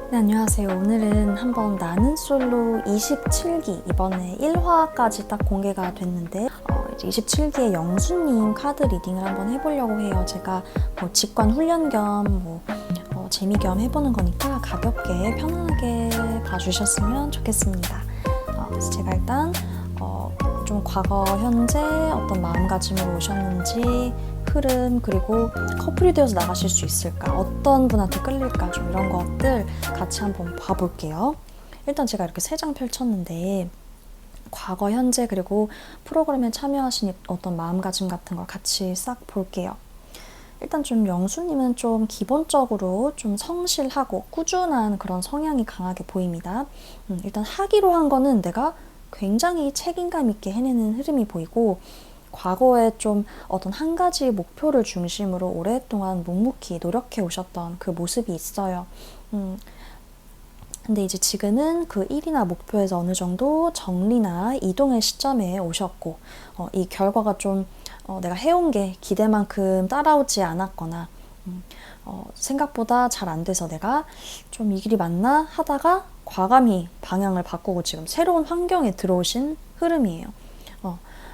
네, 안녕하세요. 오늘은 한번 나는 솔로 27기, 이번에 1화까지 딱 공개가 됐는데 이제 27기의 영수님 카드 리딩을 한번 해보려고 해요. 제가 뭐 직관 훈련 겸 재미 겸 해보는 거니까 가볍게 편안하게 봐주셨으면 좋겠습니다. 그래서 제가 일단 좀 과거, 현재 어떤 마음가짐으로 오셨는지 흐름, 그리고 커플이 되어서 나가실 수 있을까, 어떤 분한테 끌릴까, 좀 이런 것들 같이 한번 봐볼게요. 일단 제가 이렇게 3장 펼쳤는데 과거, 현재, 그리고 프로그램에 참여하신 어떤 마음가짐 같은 걸 같이 싹 볼게요. 일단 좀 영수님은 좀 기본적으로 좀 성실하고 꾸준한 그런 성향이 강하게 보입니다. 일단 하기로 한 거는 내가 굉장히 책임감 있게 해내는 흐름이 보이고, 과거에 좀 어떤 한 가지 목표를 중심으로 오랫동안 묵묵히 노력해 오셨던 그 모습이 있어요. 근데 이제 지금은 그 일이나 목표에서 어느 정도 정리나 이동의 시점에 오셨고, 이 결과가 좀 내가 해온 게 기대만큼 따라오지 않았거나 생각보다 잘 안 돼서 내가 좀 이 길이 맞나 하다가 과감히 방향을 바꾸고 지금 새로운 환경에 들어오신 흐름이에요.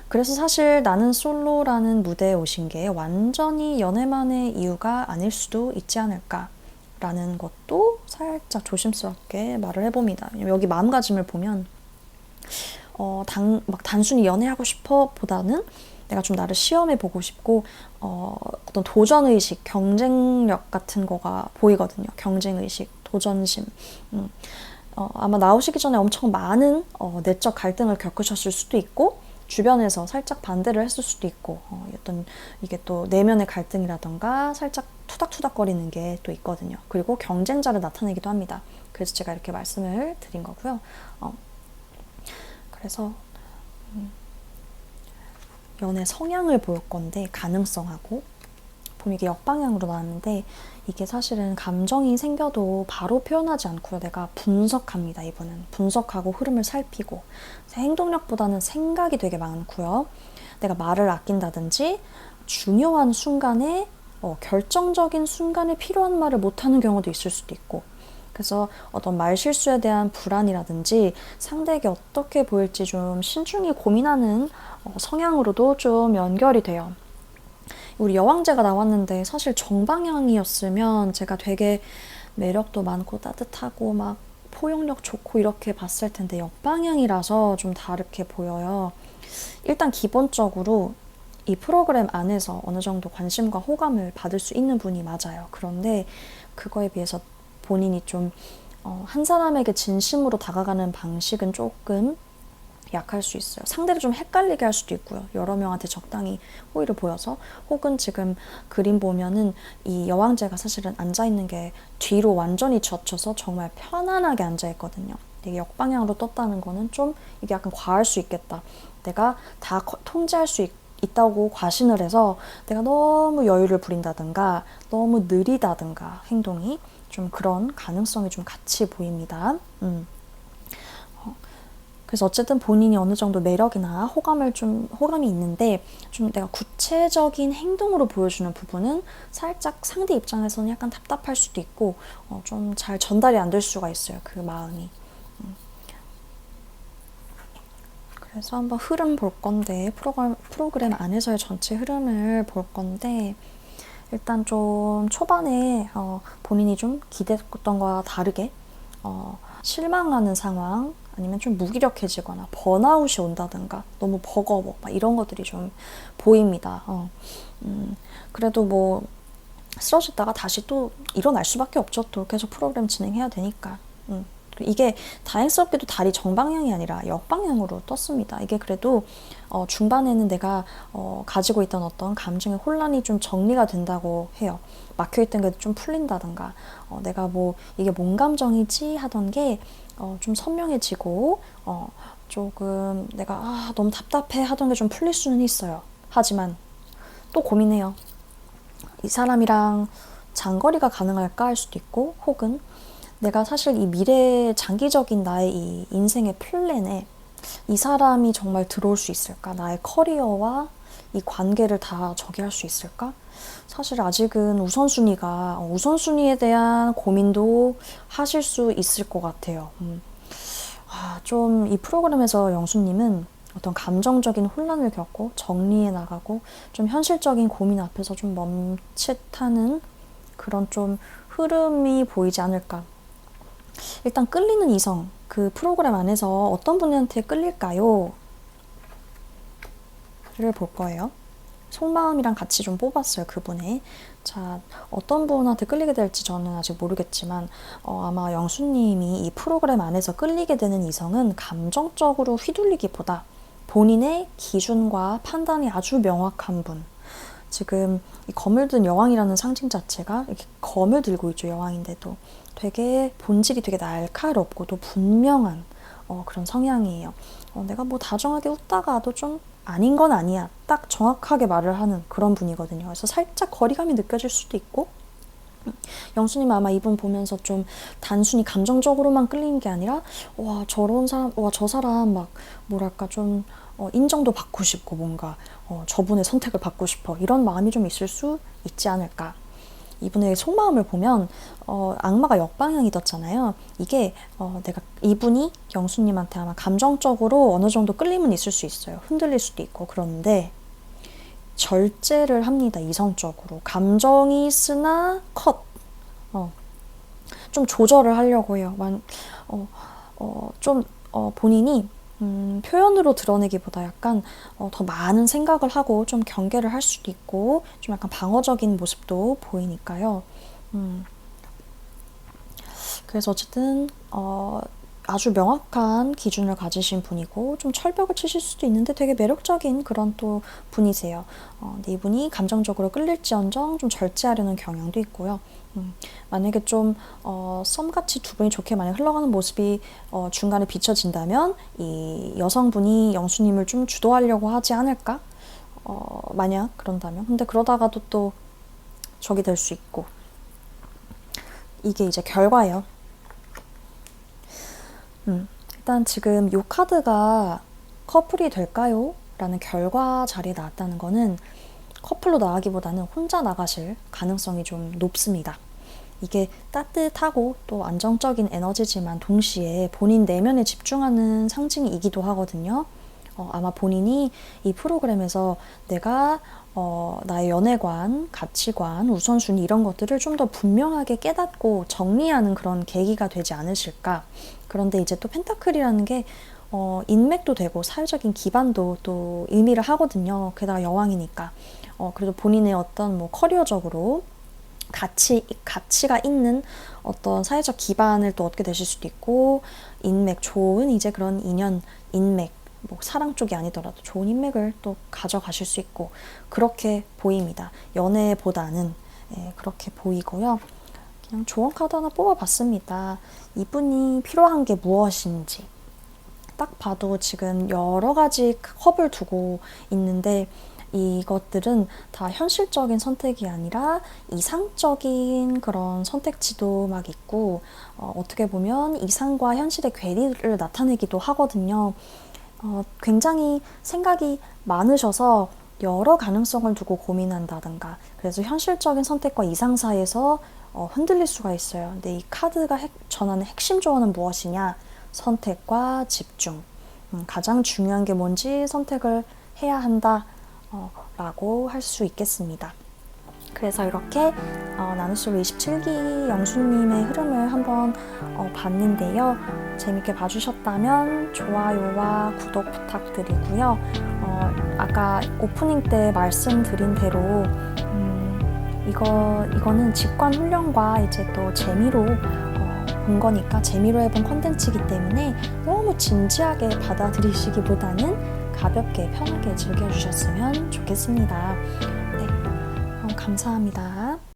그래서 사실 나는 솔로라는 무대에 오신 게 완전히 연애만의 이유가 아닐 수도 있지 않을까라는 것도 살짝 조심스럽게 말을 해봅니다. 여기 마음가짐을 보면 막 단순히 연애하고 싶어 보다는 내가 좀 나를 시험해보고 싶고 어떤 도전의식, 경쟁력 같은 거가 보이거든요. 경쟁의식, 도전심. 아마 나오시기 전에 엄청 많은 내적 갈등을 겪으셨을 수도 있고, 주변에서 살짝 반대를 했을 수도 있고, 어떤 이게 또 내면의 갈등이라던가 살짝 투닥투닥거리는 게 또 있거든요. 그리고 경쟁자를 나타내기도 합니다. 그래서 제가 이렇게 말씀을 드린 거고요. 그래서 연애 성향을 볼 건데, 가능성하고 보면 이게 역방향으로 나왔는데, 이게 사실은 감정이 생겨도 바로 표현하지 않고요. 내가 분석합니다. 이번엔 분석하고 흐름을 살피고, 행동력보다는 생각이 되게 많고요. 내가 말을 아낀다든지 중요한 순간에 결정적인 순간에 필요한 말을 못하는 경우도 있을 수도 있고, 그래서 어떤 말 실수에 대한 불안이라든지 상대에게 어떻게 보일지 좀 신중히 고민하는 성향으로도 좀 연결이 돼요. 우리 여왕제가 나왔는데 사실 정방향이었으면 제가 되게 매력도 많고 따뜻하고 막 포용력 좋고 이렇게 봤을 텐데, 역방향이라서 좀 다르게 보여요. 일단 기본적으로 이 프로그램 안에서 어느 정도 관심과 호감을 받을 수 있는 분이 맞아요. 그런데 그거에 비해서 본인이 좀 한 사람에게 진심으로 다가가는 방식은 조금 약할 수 있어요. 상대를 좀 헷갈리게 할 수도 있고요. 여러 명한테 적당히 호의를 보여서. 혹은 지금 그림 보면은 이 여왕제가 사실은 앉아있는 게 뒤로 완전히 젖혀서 정말 편안하게 앉아있거든요. 이게 역방향으로 떴다는 거는 좀 이게 약간 과할 수 있겠다. 내가 다 통제할 수 있다고 과신을 해서 내가 너무 여유를 부린다든가 너무 느리다든가 행동이 좀 그런 가능성이 좀 같이 보입니다. 그래서 어쨌든 본인이 어느 정도 매력이나 호감이 있는데, 좀 내가 구체적인 행동으로 보여주는 부분은 살짝 상대 입장에서는 약간 답답할 수도 있고, 좀 잘 전달이 안 될 수가 있어요. 그 마음이. 그래서 한번 흐름 볼 건데, 프로그램 안에서의 전체 흐름을 볼 건데, 일단 좀 초반에 본인이 좀 기대했던 거와 다르게 실망하는 상황, 아니면 좀 무기력해지거나 번아웃이 온다든가 너무 버거워, 막 이런 것들이 좀 보입니다. 그래도 뭐 쓰러졌다가 다시 또 일어날 수밖에 없죠. 또 계속 프로그램 진행해야 되니까. 이게 다행스럽게도 달이 정방향이 아니라 역방향으로 떴습니다. 이게 그래도 중반에는 내가 가지고 있던 어떤 감정의 혼란이 좀 정리가 된다고 해요. 막혀있던 게 좀 풀린다던가, 내가 뭐 이게 뭔 감정이지 하던 게 좀 선명해지고, 조금 내가 너무 답답해 하던 게 좀 풀릴 수는 있어요. 하지만 또 고민해요. 이 사람이랑 장거리가 가능할까 할 수도 있고, 혹은 내가 사실 이 미래 장기적인 나의 이 인생의 플랜에 이 사람이 정말 들어올 수 있을까? 나의 커리어와 이 관계를 다 저기 할 수 있을까? 사실 아직은 우선순위에 대한 고민도 하실 수 있을 것 같아요. 좀 이 프로그램에서 영수님은 어떤 감정적인 혼란을 겪고 정리해 나가고 좀 현실적인 고민 앞에서 좀 멈칫하는 그런 좀 흐름이 보이지 않을까. 일단 끌리는 이성, 그 프로그램 안에서 어떤 분한테 끌릴까요? 를 볼 거예요. 속마음이랑 같이 좀 뽑았어요, 그분의. 자, 어떤 분한테 끌리게 될지 저는 아직 모르겠지만 아마 영수님이 이 프로그램 안에서 끌리게 되는 이성은 감정적으로 휘둘리기보다 본인의 기준과 판단이 아주 명확한 분. 지금 이 검을 든 여왕이라는 상징 자체가 이렇게 검을 들고 있죠, 여왕인데도. 되게 본질이 되게 날카롭고도 분명한 그런 성향이에요. 내가 뭐 다정하게 웃다가도 좀 아닌 건 아니야. 딱 정확하게 말을 하는 그런 분이거든요. 그래서 살짝 거리감이 느껴질 수도 있고, 영수님 아마 이분 보면서 좀 단순히 감정적으로만 끌리는 게 아니라, 와, 저런 사람, 와, 저 사람 막, 뭐랄까, 좀, 인정도 받고 싶고, 뭔가, 저분의 선택을 받고 싶어. 이런 마음이 좀 있을 수 있지 않을까. 이분의 속마음을 보면 악마가 역방향이 떴잖아요. 이게 이분이 영수님한테 아마 감정적으로 어느 정도 끌림은 있을 수 있어요. 흔들릴 수도 있고. 그런데 절제를 합니다. 이성적으로. 감정이 있으나 컷. 좀 조절을 하려고 해요. 본인이 표현으로 드러내기보다 약간 더 많은 생각을 하고 좀 경계를 할 수도 있고 좀 약간 방어적인 모습도 보이니까요. 그래서 어쨌든 아주 명확한 기준을 가지신 분이고 좀 철벽을 치실 수도 있는데 되게 매력적인 그런 또 분이세요. 근데 이분이 감정적으로 끌릴지언정 좀 절제하려는 경향도 있고요. 만약에 좀 썸같이 두 분이 좋게 만약 흘러가는 모습이 중간에 비춰진다면 이 여성분이 영수님을 좀 주도하려고 하지 않을까? 만약 그런다면. 근데 그러다가도 또 적이 될 수 있고. 이게 이제 결과예요. 일단 지금 이 카드가 커플이 될까요? 라는 결과 자리에 나왔다는 거는 커플로 나가기보다는 혼자 나가실 가능성이 좀 높습니다. 이게 따뜻하고 또 안정적인 에너지지만 동시에 본인 내면에 집중하는 상징이기도 하거든요. 아마 본인이 이 프로그램에서 내가 나의 연애관, 가치관, 우선순위 이런 것들을 좀 더 분명하게 깨닫고 정리하는 그런 계기가 되지 않으실까. 그런데 이제 또 펜타클이라는 게 인맥도 되고 사회적인 기반도 또 의미를 하거든요. 게다가 여왕이니까. 그래도 본인의 어떤 뭐 커리어적으로 가치가 있는 어떤 사회적 기반을 또 얻게 되실 수도 있고, 인맥, 좋은 이제 그런 인연, 인맥, 뭐 사랑 쪽이 아니더라도 좋은 인맥을 또 가져가실 수 있고, 그렇게 보입니다. 연애보다는 그렇게 보이고요. 그냥 조언 카드 하나 뽑아봤습니다. 이분이 필요한 게 무엇인지. 딱 봐도 지금 여러 가지 컵을 두고 있는데 이것들은 다 현실적인 선택이 아니라 이상적인 그런 선택지도 막 있고 어떻게 보면 이상과 현실의 괴리를 나타내기도 하거든요. 굉장히 생각이 많으셔서 여러 가능성을 두고 고민한다든가 그래서 현실적인 선택과 이상 사이에서 흔들릴 수가 있어요. 근데 이 카드가 전하는 핵심 조언은 무엇이냐? 선택과 집중. 가장 중요한 게 뭔지 선택을 해야 한다. 라고 할 수 있겠습니다. 그래서 이렇게 나눗솔로 27기 영수님의 흐름을 한번 봤는데요. 재밌게 봐주셨다면 좋아요와 구독 부탁드리고요. 아까 오프닝 때 말씀드린 대로 이거는 직관 훈련과 이제 또 재미로 본 거니까 재미로 해본 컨텐츠이기 때문에 너무 진지하게 받아들이시기보다는 가볍게 편하게 즐겨주셨으면 좋겠습니다. 네, 감사합니다.